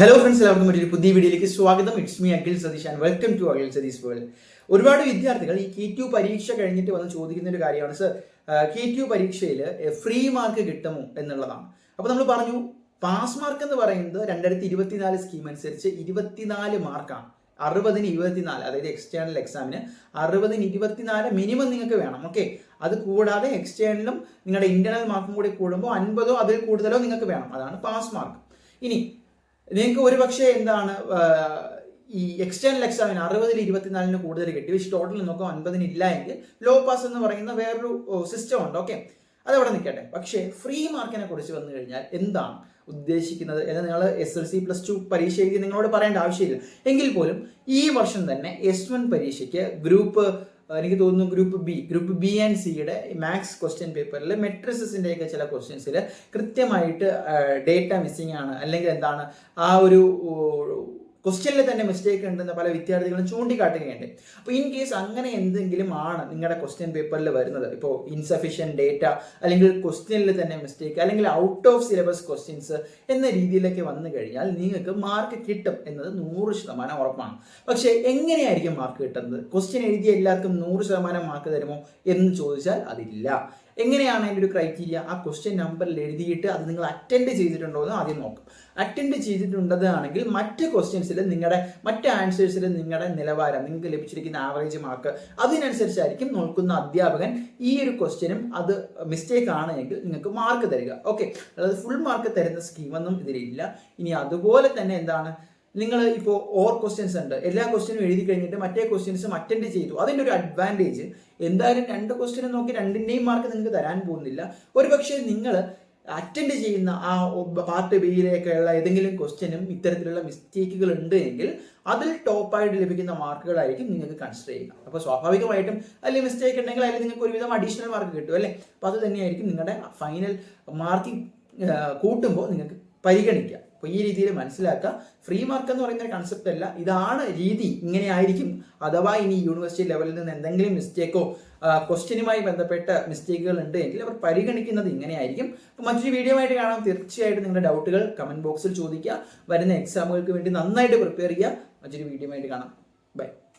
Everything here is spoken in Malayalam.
ഹലോ ഫ്രണ്ട്സ്, എല്ലാവർക്കും ഒരു പുതിയ വീഡിയോയിലേക്ക് സ്വാഗതം. It's me Akhil Satish and welcome to Akhil Satish world. ഒരുപാട് വിദ്യാർത്ഥികൾ ഈ K2 പരീക്ഷ കഴിഞ്ഞിട്ട് വന്ന് ചോദിക്കുന്ന ഒരു കാര്യമാണ്, സർ K2 പരീക്ഷയിൽ ഫ്രീ മാർക്ക് കിട്ടുമോ എന്നുള്ളതാണ്. അപ്പോൾ നമ്മൾ പറഞ്ഞു, പാസ് മാർക്ക് എന്ന് പറയുന്നത് 2024 സ്കീം അനുസരിച്ച് 24 മാർക്കാണ്. 60-ന് 24, അതായത് എക്സ്റ്റേണൽ എക്സാമിന് 60-ന് 24 മിനിമം നിങ്ങൾക്ക് വേണം. ഓക്കെ, അത് കൂടാതെ എക്സ്റ്റേണലും നിങ്ങളുടെ ഇന്റേണൽ മാർക്കും കൂടി കൂടുമ്പോൾ 50-ഓ അതിൽ കൂടുതലോ നിങ്ങൾക്ക് വേണം. അതാണ് പാസ് മാർക്ക്. ഇനി നിങ്ങൾക്ക് ഒരുപക്ഷെ എന്താണ് ഈ എക്സ്റ്റേണൽ എക്സാമിന് 60-ൽ 24-ന് കൂടുതൽ കിട്ടി, പക്ഷേ ടോട്ടൽ നോക്കാം 50-ന് ഇല്ല എങ്കിൽ ലോ പാസ് എന്ന് പറയുന്ന വേറൊരു സിസ്റ്റം ഉണ്ട്. ഓക്കെ, അതവിടെ നിൽക്കട്ടെ. പക്ഷേ ഫ്രീ മാർക്കിനെ കുറിച്ച് വന്നു കഴിഞ്ഞാൽ എന്താണ് ഉദ്ദേശിക്കുന്നത് എന്ന് നിങ്ങൾ SLC+2 പരീക്ഷ എഴുതി നിങ്ങളോട് പറയേണ്ട ആവശ്യമില്ല. എങ്കിൽ പോലും ഈ വർഷം തന്നെ S1 പരീക്ഷയ്ക്ക് എനിക്ക് തോന്നുന്നു ഗ്രൂപ്പ് ബി ആൻഡ് സിയുടെ മാത്സ് ക്വസ്റ്റ്യൻ പേപ്പറിൽ മെട്രിസസിൻ്റെയൊക്കെ ചില ക്വസ്റ്റ്യൻസിൽ കൃത്യമായിട്ട് ഡേറ്റ മിസ്സിംഗ് ആണ്, അല്ലെങ്കിൽ എന്താണ് ആ ഒരു ക്വസ്റ്റ്യനിൽ തന്നെ മിസ്റ്റേക്ക് ഉണ്ടെന്ന് പല വിദ്യാർത്ഥികളും ചൂണ്ടിക്കാട്ടുകയുണ്ട്. അപ്പോൾ ഇൻ കേസ് അങ്ങനെ എന്തെങ്കിലും ആണ് നിങ്ങളുടെ ക്വസ്റ്റ്യൻ പേപ്പറിൽ വരുന്നത്, ഇപ്പോൾ ഇൻസഫിഷ്യൻറ്റ് ഡേറ്റ, അല്ലെങ്കിൽ ക്വസ്റ്റ്യനിൽ തന്നെ മിസ്റ്റേക്ക്, അല്ലെങ്കിൽ ഔട്ട് ഓഫ് സിലബസ് ക്വസ്റ്റ്യൻസ് എന്ന രീതിയിലൊക്കെ വന്നു കഴിഞ്ഞാൽ നിങ്ങൾക്ക് മാർക്ക് കിട്ടും എന്നത് 100% ഉറപ്പാണ്. പക്ഷേ എങ്ങനെയായിരിക്കും മാർക്ക് കിട്ടുന്നത്? ക്വസ്റ്റ്യൻ എഴുതിയ എല്ലാവർക്കും 100% മാർക്ക് തരുമോ എന്ന് ചോദിച്ചാൽ അതില്ല. എങ്ങനെയാണ് അതിൻ്റെ ഒരു ക്രൈറ്റീരിയ? ആ ക്വസ്റ്റ്യൻ നമ്പറിൽ എഴുതിയിട്ട് അത് നിങ്ങൾ അറ്റൻഡ് ചെയ്തിട്ടുണ്ടോ എന്ന് ആദ്യം നോക്കും. അറ്റൻഡ് ചെയ്തിട്ടുണ്ടെന്നാണെങ്കിൽ മറ്റ് ക്വസ്റ്റ്യൻസിൽ മറ്റ് ആൻസേഴ്സിൽ നിങ്ങളുടെ നിലവാരം, നിങ്ങൾക്ക് ലഭിച്ചിരിക്കുന്ന ആവറേജ് മാർക്ക് അതിനനുസരിച്ചായിരിക്കും നോക്കുന്ന അധ്യാപകൻ ഈ ഒരു ക്വസ്റ്റ്യനും അത് മിസ്റ്റേക്ക് ആണ് എങ്കിൽ നിങ്ങൾക്ക് മാർക്ക് തരിക. ഓക്കെ, അതായത് ഫുൾ മാർക്ക് തരുന്ന സ്കീമൊന്നും ഇതിലില്ല. ഇനി അതുപോലെ തന്നെ എന്താണ്, നിങ്ങൾ ഇപ്പോൾ ഓർ ക്വസ്റ്റ്യൻസ് ഉണ്ട്, എല്ലാ ക്വസ്റ്റ്യനും എഴുതി കഴിഞ്ഞിട്ട് മറ്റേ ക്വസ്റ്റ്യൻസും അറ്റൻഡ് ചെയ്തു. അതിൻ്റെ ഒരു അഡ്വാൻറ്റേജ് എന്തായാലും 2 ക്വസ്റ്റ്യനും നോക്കി 2ൻ്റെയും മാർക്ക് നിങ്ങൾക്ക് തരാൻ പോകുന്നില്ല. ഒരുപക്ഷെ നിങ്ങൾ അറ്റൻഡ് ചെയ്യുന്ന ആ പാർട്ട് ബിയിലേക്കുള്ള ഏതെങ്കിലും ക്വസ്റ്റ്യനും ഇത്തരത്തിലുള്ള മിസ്റ്റേക്കുകൾ ഉണ്ട് എങ്കിൽ അതിൽ ടോപ്പായിട്ട് ലഭിക്കുന്ന മാർക്കുകളായിരിക്കും നിങ്ങൾക്ക് കൺസിഡർ ചെയ്യുക. അപ്പോൾ സ്വാഭാവികമായിട്ടും അതിൽ മിസ്റ്റേക്ക് ഉണ്ടെങ്കിൽ അതിൽ നിങ്ങൾക്ക് ഒരുവിധം അഡീഷണൽ മാർക്ക് കിട്ടും അല്ലേ. അപ്പോൾ അത് തന്നെയായിരിക്കും നിങ്ങളുടെ ഫൈനൽ മാർക്കിംഗ് കൂട്ടുമ്പോൾ നിങ്ങൾക്ക് പരിഗണിക്കുക. അപ്പോൾ ഈ രീതിയിൽ മനസ്സിലാക്കുക, ഫ്രീ മാർക്ക് എന്ന് പറയുന്ന കൺസെപ്റ്റ് അല്ല, ഇതാണ് രീതി, ഇങ്ങനെ ആയിരിക്കും. അഥവാ ഇനി യൂണിവേഴ്സിറ്റി ലെവലിൽ നിന്ന് എന്തെങ്കിലും മിസ്റ്റേക്കോ ക്വസ്റ്റ്യനുമായി ബന്ധപ്പെട്ട മിസ്റ്റേക്കുകൾ ഉണ്ട് എങ്കിൽ അവർ പരിഗണിക്കുന്നത് ഇങ്ങനെയായിരിക്കും. അപ്പോൾ മറ്റൊരു വീഡിയോ ആയിട്ട് കാണാം. തീർച്ചയായിട്ടും നിങ്ങളുടെ ഡൗട്ടുകൾ കമൻറ്റ് ബോക്സിൽ ചോദിക്കുക. വരുന്ന എക്സാമുകൾക്ക് വേണ്ടി നന്നായിട്ട് പ്രിപ്പയർ ചെയ്യുക. മറ്റൊരു വീഡിയോ ആയിട്ട് കാണാം. ബൈ.